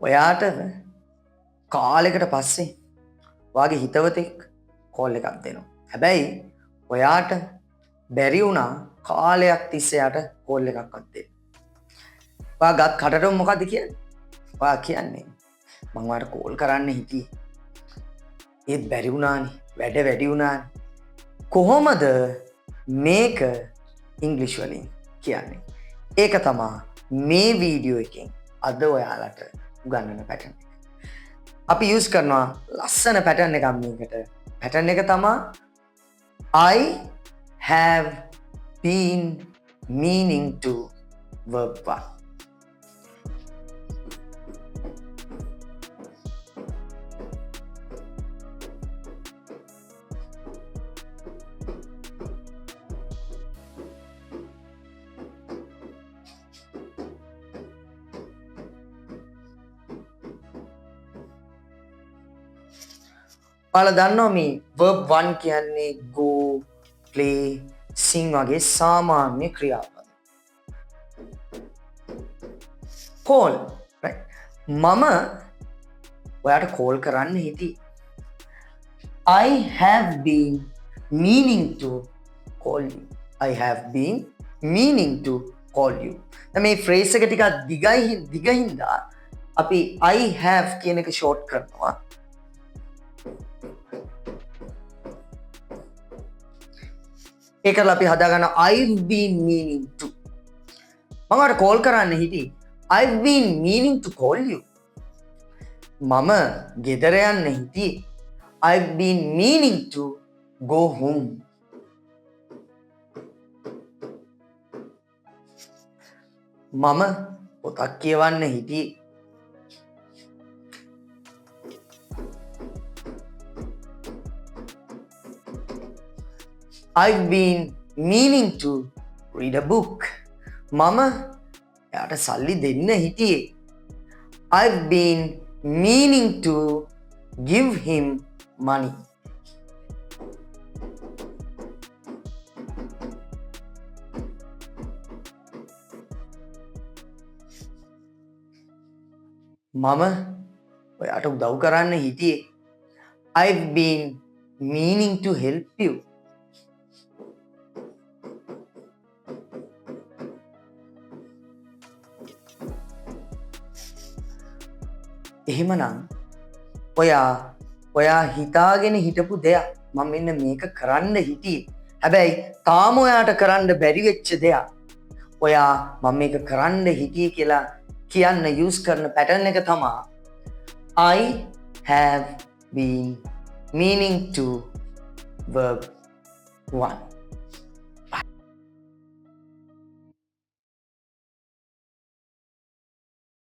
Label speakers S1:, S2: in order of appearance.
S1: ඔයාට කාලෙකට පස්සේ වාගේ හිතවතෙක් කෝල් එකක් දෙනවා. හැබැයි ඔයාට බැරි වුණා කාලයක් තිස්සේ යාට කෝල් එකක්වත් දෙන්න. ඔයා ගත් කටට මොකද්ද කියන්නේ? ඔයා කියන්නේ මම ඔයාලට කෝල් කරන්න හිටියේ. ඒත් බැරි වුණානේ. වැඩ වැඩි වුණානේ. කොහොමද මේක ඉංග්‍රීසි වලින් කියන්නේ? ඒක තමයි මේ වීඩියෝ එකෙන් අද ඔයාලට උගන්වන පැටර්න් එක. අපි යූස් කරනවා ලස්සන පැටර්න් එකක් මේකට. පැටර්න් එක තමයි I have been meaning to verb 1. ඔයාලා දන්නවා මේ verb 1 කියන්නේ go, play, sing වගේ සාමාන්‍ය ක්‍රියාපද. call, right? මම ඔයාට call කරන්න හිටියේ. I have been meaning to call you. I have been meaning to call you. මේ phrase එක ටිකක් දිගින්දා අපි I have කියන එක short කරනවා. ඒකල අපි හදාගන්න I've been meaning to. මම ඔයාලට කෝල් කරන්න හිටියේ. I've been meaning to call you. මම ගෙදර යන්න හිටියේ. I've been meaning to go home. මම පොතක් කියවන්න හිටියේ. I've been meaning to read a book. මම එයාට සල්ලි දෙන්න හිටියේ. I've been meaning to give him money. මම ඔයාට උදව් කරන්න හිටියේ. I've been meaning to help you. එහෙමනම් ඔයා හිතාගෙන හිටපු දෙයක් මම මෙන්න මේක කරන්න හිටියේ. හැබැයි තාම ඔයාට කරන්න බැරි වෙච්ච දෙයක්. ඔයා මම මේක කරන්න හිටියේ කියලා කියන්න යූස් කරන පැටර්න් එක තමයි I have been meaning to verb 1.